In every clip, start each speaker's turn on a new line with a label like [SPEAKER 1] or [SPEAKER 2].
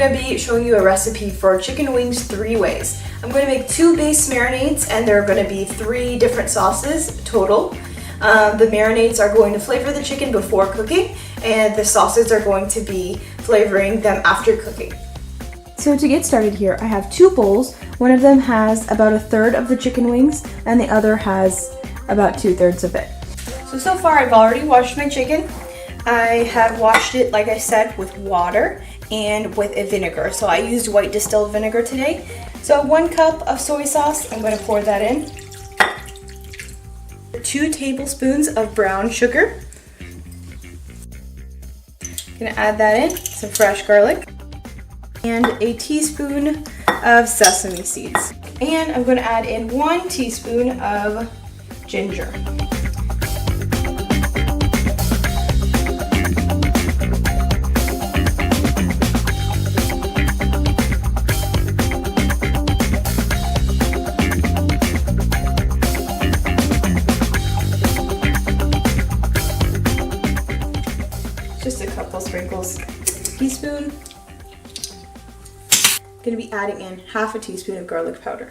[SPEAKER 1] going to be showing you a recipe for chicken wings 3 ways. I'm going to make 2 base marinades, and there are going to be 3 different sauces total. The marinades are going to flavor the chicken before cooking, and the sauces are going to be flavoring them after cooking. So to get started here, I have 2 bowls. One of them has about 1/3 of the chicken wings, and the other has about 2/3 of it. So far I've already washed my chicken. I have washed it, like I said, with water and with a vinegar. So I used white distilled vinegar today. So 1 cup of soy sauce, I'm going to pour that in. 2 tablespoons of brown sugar. I'm going to add that in, some fresh garlic, and a teaspoon of sesame seeds. And I'm going to add in 1 teaspoon of ginger. Just a couple sprinkles. Teaspoon. Going to be adding in 1/2 teaspoon of garlic powder.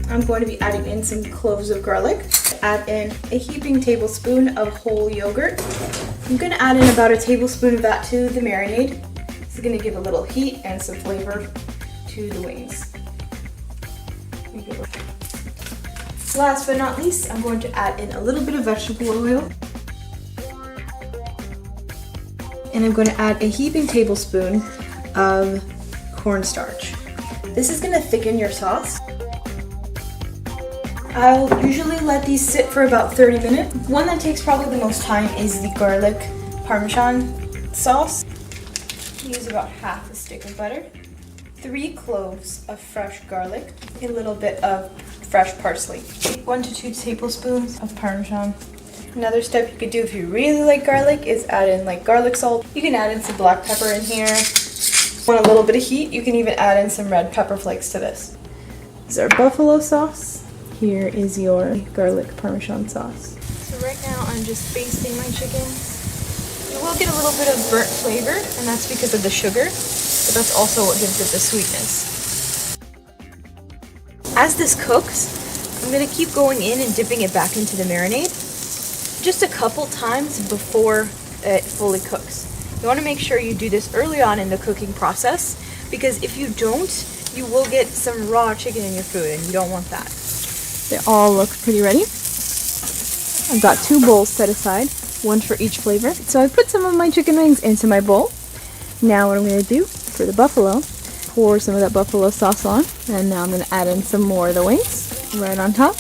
[SPEAKER 1] I'm going to be adding in some cloves of garlic. Add in a heaping tablespoon of whole yogurt. I'm going to add in about 1 tablespoon of that to the marinade. This is going to give a little heat and some flavor to the wings. Last but not least, I'm going to add in a little bit of vegetable oil. And I'm going to add a heaping tablespoon of cornstarch. This is going to thicken your sauce. I'll usually let these sit for about 30 minutes. One that takes probably the most time is the garlic Parmesan sauce. Use about 1/2 stick of butter, 3 cloves of fresh garlic, a little bit of fresh parsley, 1 to 2 tablespoons of Parmesan. Another step you could do if you really like garlic is add in like garlic salt. You can add in some black pepper in here. Want a little bit of heat, you can even add in some red pepper flakes to this. This is our buffalo sauce. Here is your garlic Parmesan sauce. So right now I'm just basting my chicken. You will get a little bit of burnt flavor, and that's because of the sugar, but that's also what gives it the sweetness. As this cooks, I'm going to keep going in and dipping it back into the marinade just a couple times before it fully cooks. You want to make sure you do this early on in the cooking process, because if you don't, you will get some raw chicken in your food, and you don't want that. They all look pretty ready. I've got 2 bowls set aside, 1 for each flavor. So I put some of my chicken wings into my bowl. Now what I'm going to do for the buffalo, pour some of that buffalo sauce on, and now I'm going to add in some more of the wings right on top.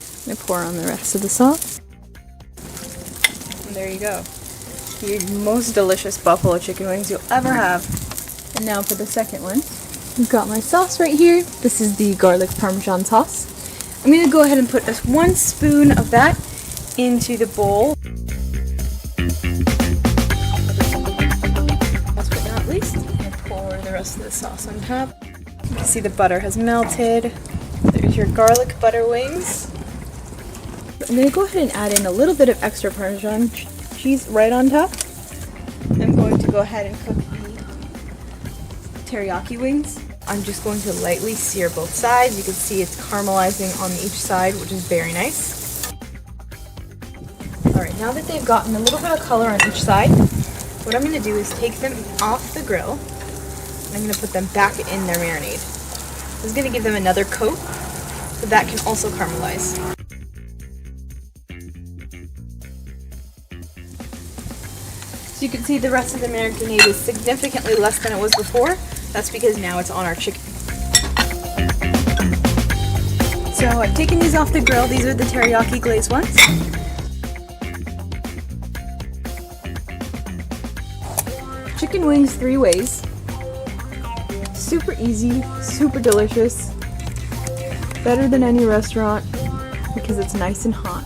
[SPEAKER 1] I'm going to pour on the rest of the sauce. And there you go. Your most delicious buffalo chicken wings you'll ever have. And now for the second one. I've got my sauce right here. This is the garlic Parmesan sauce. I'm going to go ahead and put just 1 spoon of that into the bowl. Last but not least, I'm going to pour the rest of the sauce on top. You can see the butter has melted. There's your garlic butter wings. I'm going to go ahead and add in a little bit of extra Parmesan cheese right on top. I'm going to go ahead and cook the teriyaki wings. I'm just going to lightly sear both sides. You can see it's caramelizing on each side, which is very nice. Alright, now that they've gotten a little bit of color on each side, what I'm going to do is take them off the grill, and I'm going to put them back in their marinade. This is going to give them another coat, so that can also caramelize. So you can see the rest of the marinade is significantly less than it was before. That's because now it's on our chicken. So I've taken these off the grill. These are the teriyaki glazed ones. Chicken wings 3 ways. Super easy, super delicious. Better than any restaurant because it's nice and hot.